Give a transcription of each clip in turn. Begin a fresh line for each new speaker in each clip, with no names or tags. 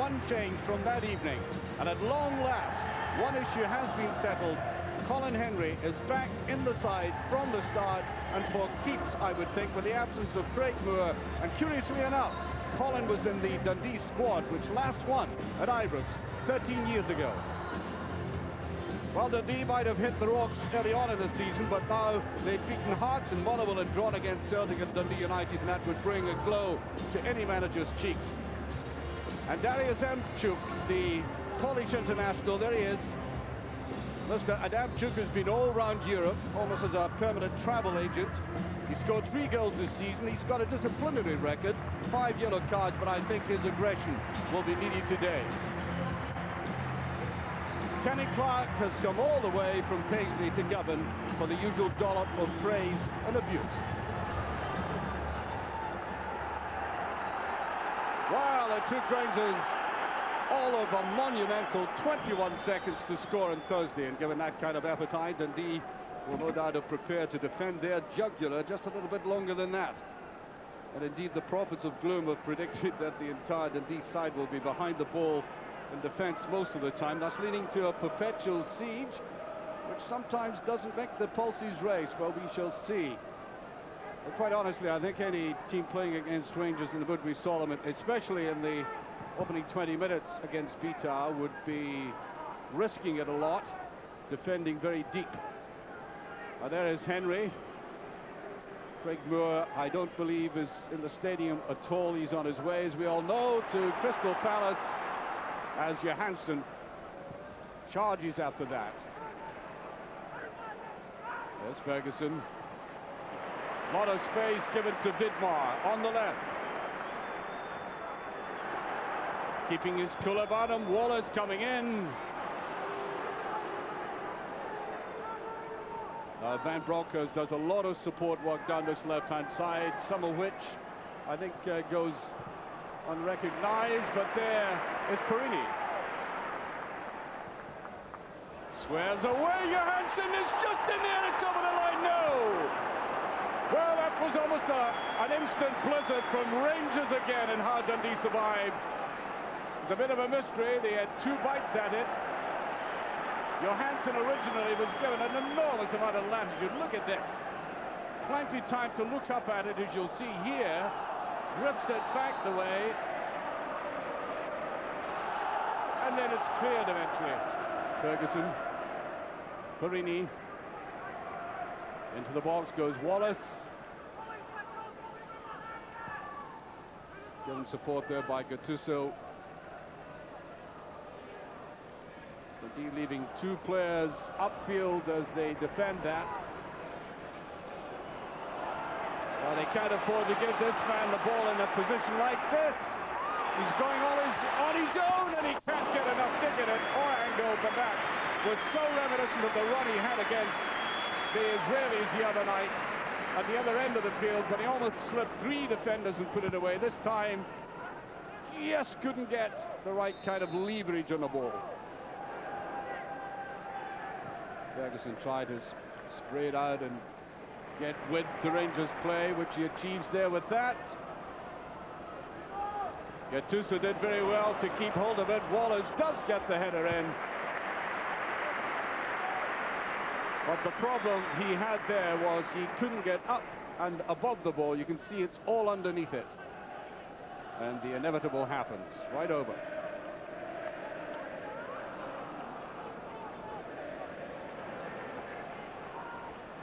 one change from that evening. And at long last, one issue has been settled. Colin Henry is back in the side from the start, and for keeps, I would think, with the absence of Craig Moore. And curiously enough, Colin was in the Dundee squad, which last won at Ibrox 13 years ago. Well, Dundee might have hit the rocks early on in the season, but now they've beaten Hearts and Motherwell and drawn against Celtic and Dundee United, and that would bring a glow to any manager's cheeks. And Darius Adamchuk, the Polish international, there he is. Mr. Adamchuk has been all around Europe, almost as a permanent travel agent. He scored 3 goals this season. He's got a disciplinary record, 5 yellow cards, but I think his aggression will be needed today. Kenny Clark has come all the way from Paisley to Govan for the usual dollop of praise and abuse. Well, it took Rangers all of a monumental 21 seconds to score on Thursday, and given that kind of appetite, Dundee will no doubt have prepared to defend their jugular just a little bit longer than that. And indeed, the prophets of gloom have predicted that the entire Dundee side will be behind the ball in defence most of the time. That's leading to a perpetual siege, which sometimes doesn't make the pulses race. Well, we shall see. But quite honestly, I think any team playing against Rangers in the Woodbury Solomon, especially in the opening 20 minutes against Vitar, would be risking it a lot, defending very deep. Now there is Henry. Craig Moore, I don't believe, is in the stadium at all. He's on his way, as we all know, to Crystal Palace, as Johansson charges after that. There's Ferguson. A lot of space given to Vidmar on the left. Keeping his cool about him. Wallace coming in. Van Bronckhorst does a lot of support work down this left-hand side, some of which I think goes unrecognized, but there is Perini. Swears away, Johansson is just in there, it's over the line, no! Well, that was almost an instant blizzard from Rangers again, and how Dundee survived. It's a bit of a mystery. They had 2 bites at it. Johansson originally was given an enormous amount of latitude. Look at this. Plenty of time to look up at it, as you'll see here. Drifts it back the way. And then it's cleared eventually. Ferguson. Perini. Into the box goes Wallace. Given support there by Gattuso. Dundee leaving 2 players upfield as they defend that. Well, they can't afford to give this man the ball in a position like this. He's going on his own, and he can't get enough kick at it or angle, but that was so reminiscent of the run he had against the Israelis the other night at the other end of the field, but he almost slipped 3 defenders and put it away. This time, just couldn't get the right kind of leverage on the ball. Ferguson tried to spray it out and get width to Rangers play, which he achieves there with that. Gattuso did very well to keep hold of it. Wallace does get the header in. But the problem he had there was he couldn't get up and above the ball. You can see it's all underneath it. And the inevitable happens. Right over.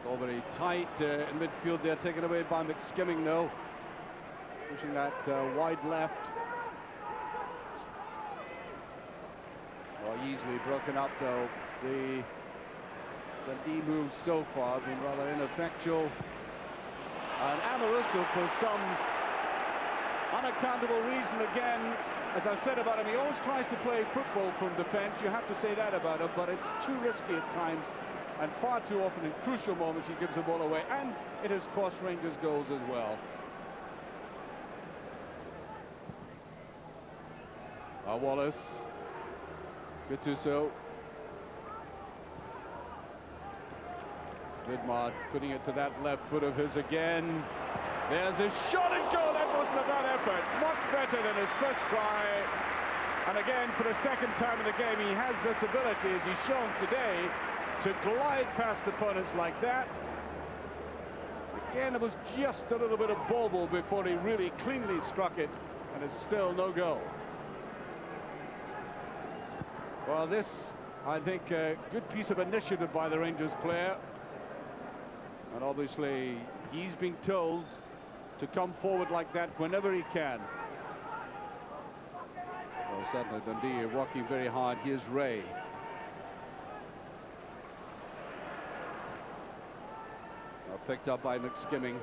All very tight in midfield there, taken away by McSkimming now. Pushing that wide left. Well, easily broken up though. The Dundee moves so far have been rather ineffectual. And Amoruso, for some unaccountable reason, again, as I've said about him, he always tries to play football from defence. You have to say that about him, but it's too risky at times. And far too often in crucial moments he gives the ball away, and it has cost Rangers goals as well. Wallace. Gattuso. Vidmar putting it to that left foot of his again. There's a shot and goal. That wasn't a bad effort. Much better than his first try. And again, for the second time in the game, he has this ability, as he's shown today, to glide past opponents like that. Again, it was just a little bit of bauble before he really cleanly struck it, and it's still no goal. Well, this, I think, a good piece of initiative by the Rangers player. And obviously, he's been told to come forward like that whenever he can. Well, certainly Dundee are working very hard. Here's Ray. Picked up by McSkimming.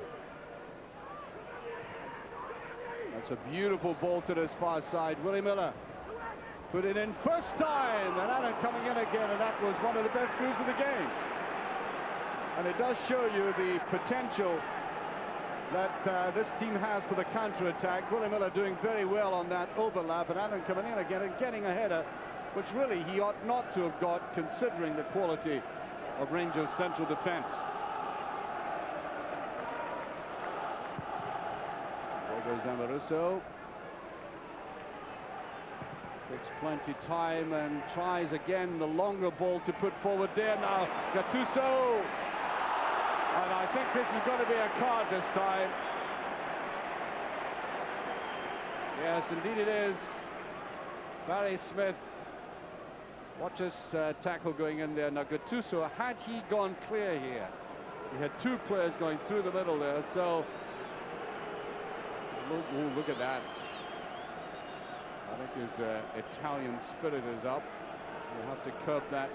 That's a beautiful ball to this far side. Willie Miller put it in first time, and Allen coming in again, and that was one of the best moves of the game. And it does show you the potential that this team has for the counter-attack. Willie Miller doing very well on that overlap, and Allen coming in again and getting a header, which really he ought not to have got, considering the quality of Rangers' central defence. There goes Amoruso. Takes plenty time and tries again the longer ball to put forward there. Now Gattuso. And I think this is going to be a card this time. Yes, indeed it is. Barry Smith. Watch this tackle going in there. Now Gattuso, had he gone clear here, he had two players going through the middle there, so look at that. I think his Italian spirit is up. We'll have to curb that,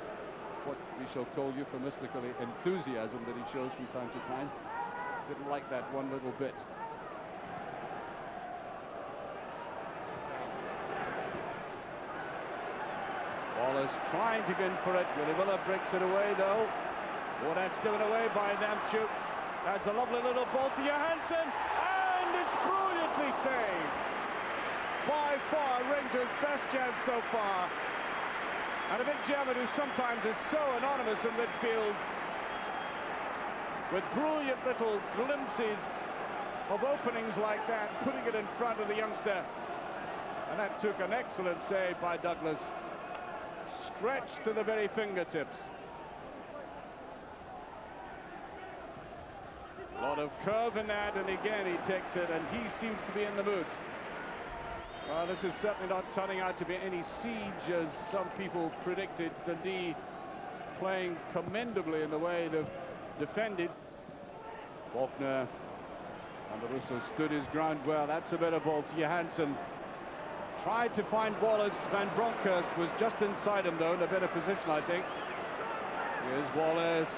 what we shall call euphemistically, enthusiasm that he shows from time to time. Didn't like that one little bit. Wallace trying to get in for it. Willie Miller breaks it away, though. Oh, that's given away by Namchuk. That's a lovely little ball to Johansson, and it's brilliantly saved. By far, Rangers' best chance so far. And a big German who sometimes is so anonymous in midfield, with brilliant little glimpses of openings like that, putting it in front of the youngster. And that took an excellent save by Douglas. Stretched to the very fingertips. A lot of curve in that, and again he takes it, and he seems to be in the mood. Well, this is certainly not turning out to be any siege, as some people predicted. Dundee playing commendably in the way they've defended. Faulkner and Amoruso stood his ground well. That's a better ball to Johansson. Tried to find Wallace. Van Bronckhorst was just inside him, though, in a better position, I think. Here's Wallace.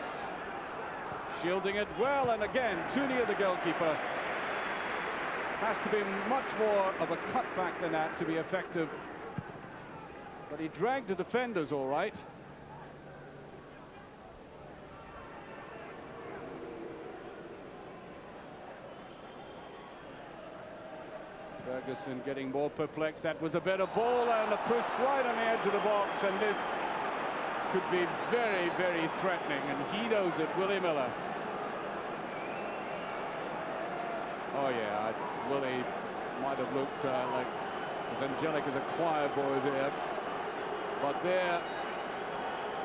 Shielding it well, and again, too near the goalkeeper. Has to be much more of a cutback than that to be effective. But he dragged the defenders all right. Ferguson getting more perplexed. That was a better ball and a push right on the edge of the box, and this could be very, very threatening, and he knows it, Willie Miller. Oh yeah, Willie might have looked like as angelic as a choir boy there, but there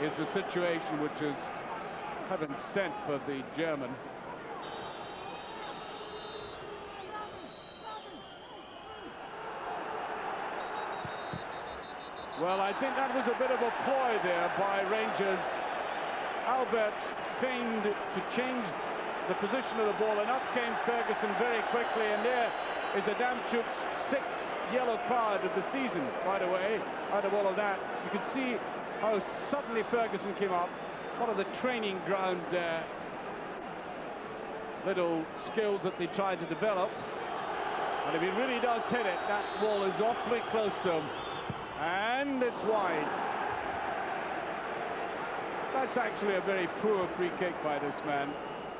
is a situation which is heaven sent for the German. Well, I think that was a bit of a ploy there by Rangers. Albert feigned to change the position of the ball, and up came Ferguson very quickly, and there is Adamchuk's sixth yellow card of the season, by the way, out of all of that. You can see how suddenly Ferguson came up. One of the training ground little skills that they tried to develop. And if he really does hit it, that ball is awfully close to him. And it's wide. That's actually a very poor free kick by this man.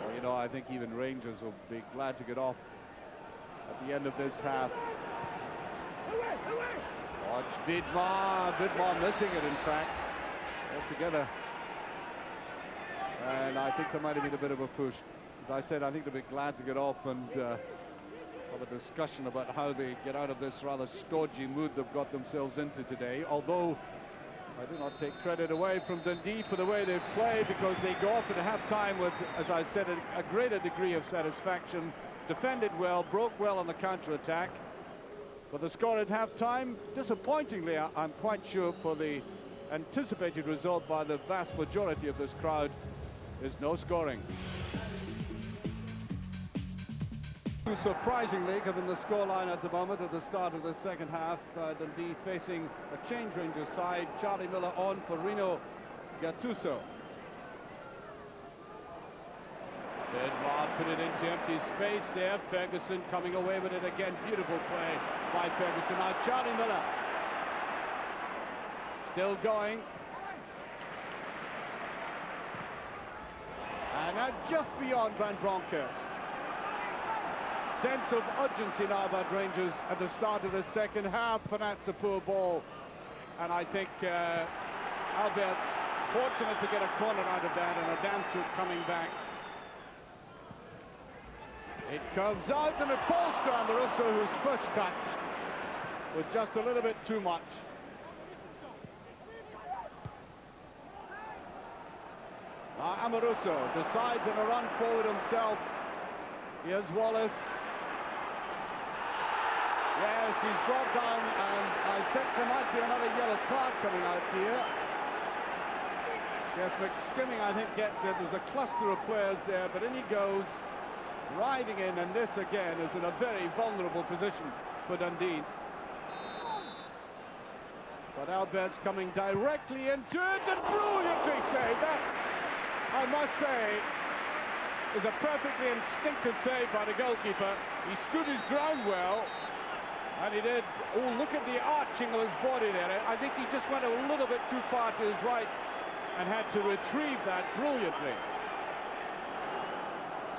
Well, you know, I think even Rangers will be glad to get off at the end of this half. Watch Vidmar missing it, in fact, altogether. And I think there might have been a bit of a push. As I said, I think they'll be glad to get off, and of a discussion about how they get out of this rather stodgy mood they've got themselves into today, although I do not take credit away from Dundee for the way they've played, because they go off at half-time with, as I said, a greater degree of satisfaction, defended well, broke well on the counter-attack. But the score at half-time, disappointingly, I'm quite sure, for the anticipated result by the vast majority of this crowd, is no scoring. Surprisingly, given the scoreline at the moment at the start of the second half, Dundee facing a change Rangers side. Charlie Miller on for Rino Gattuso. Edouard put it into empty space there. Ferguson coming away with it again. Beautiful play by Ferguson. Now Charlie Miller still going. And now just beyond Van Bronckhorst. Sense of urgency now about Rangers at the start of the second half, and that's a poor ball. And I think Albert's fortunate to get a corner out of that, and Adamchuk coming back. It comes out and it falls to Amoruso, whose first touch was just a little bit too much. Now Amoruso decides on a run forward himself. Here's Wallace. Yes, he's brought down, and I think there might be another yellow card coming out here. Yes, McSkimming, I think, gets it. There's a cluster of players there, but in he goes, riding in, and this again is in a very vulnerable position for Dundee. But Albert's coming directly into it, and brilliantly saved. That, I must say, is a perfectly instinctive save by the goalkeeper. He stood his ground well. And he did. Oh, look at the arching of his body there. I think he just went a little bit too far to his right and had to retrieve that brilliantly.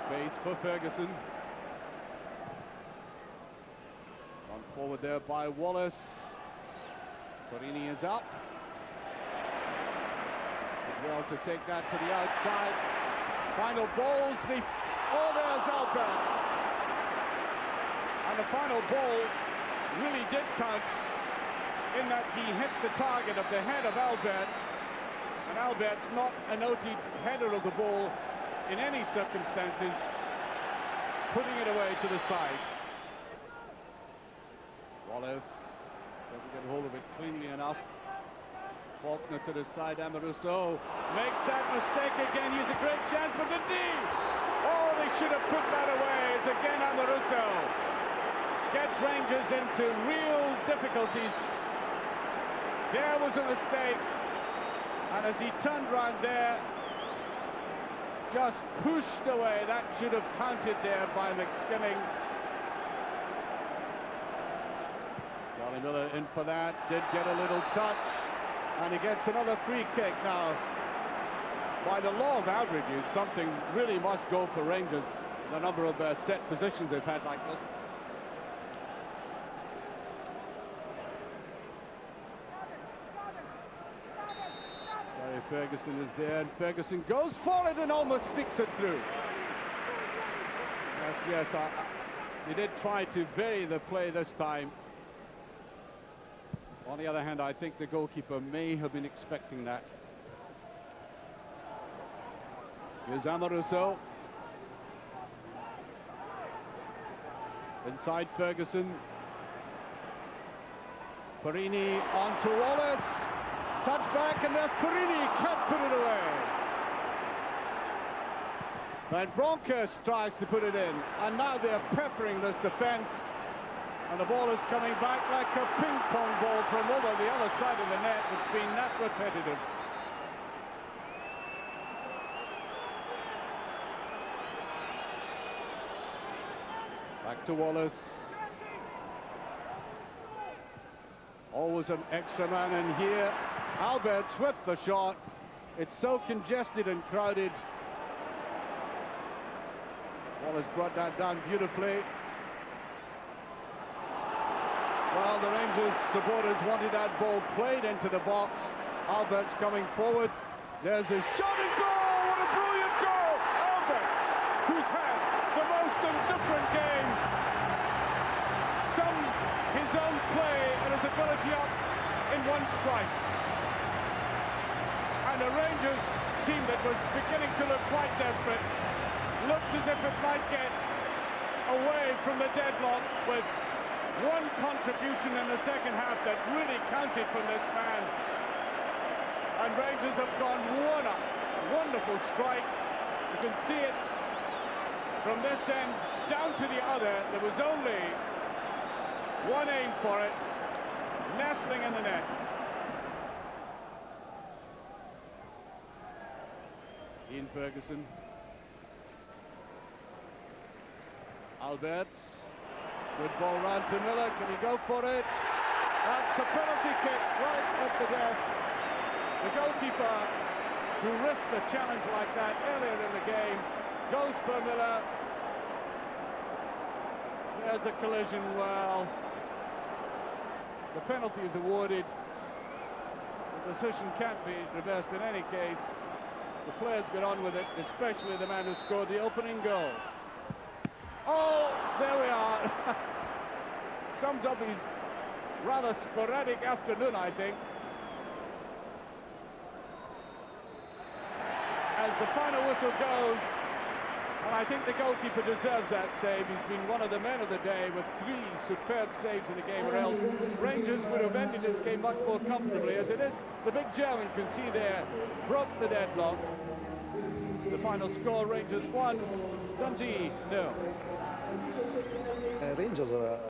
Space for Ferguson. Gone forward there by Wallace. Torini is up. Did well to take that to the outside. Final balls. Oh, there's Albert. And the final ball really did count in that he hit the target of the head of Albert, and Albert's not a noted header of the ball in any circumstances, putting it away to the side. Wallace doesn't get hold of it cleanly enough. Faulkner to the side. Amoruso makes that mistake again. He's a great chance for Dundee. Oh, they should have put that away. It's again Amoruso. Gets Rangers into real difficulties. There was a mistake, and as he turned round there, just pushed away. That should have counted there by McSkimming. Charlie Miller in for that, did get a little touch, and he gets another free kick. Now, by the law of averages, something really must go for Rangers, the number of set positions they've had like this. Ferguson is there, and Ferguson goes for it and almost sneaks it through. Yes, they did try to vary the play this time. On the other hand, I think the goalkeeper may have been expecting that. Here's Amoruso. Inside Ferguson. Perini on to Wallace. Touch back, and there's Perini, can't put it away. Van Bronckhorst tries to put it in, and now they're peppering this defence, and the ball is coming back like a ping-pong ball from over the other side of the net. It's been that repetitive. Back to Wallace. Always an extra man in here. Albert's with the shot. It's so congested and crowded. Wallace brought that down beautifully. Well, the Rangers supporters wanted that ball played into the box. Albert's coming forward. There's a shot and goal! What a brilliant goal! Albert, who's had the most indifferent game play and his ability up in one strike. And the Rangers team that was beginning to look quite desperate looks as if it might get away from the deadlock with one contribution in the second half that really counted from this man. And Rangers have gone one up. Wonderful strike. You can see it from this end down to the other. There was only one aim for it, nestling in the net. Ian Ferguson. Alberts. Good ball round to Miller. Can he go for it? That's a penalty kick right at the death. The goalkeeper, who risked a challenge like that earlier in the game, goes for Miller. There's a collision. Well, the penalty is awarded. The decision can't be reversed in any case. The players get on with it, especially the man who scored the opening goal. Oh, there we are. Sums up his rather sporadic afternoon, I think. As the final whistle goes, and I think the goalkeeper deserves that save. He's been one of the men of the day with 3 superb saves in the game, or else Rangers would have ended this game much more comfortably. As it is, the big German, can see there, broke the deadlock. The final score, Rangers 1, Dundee 0.
Rangers are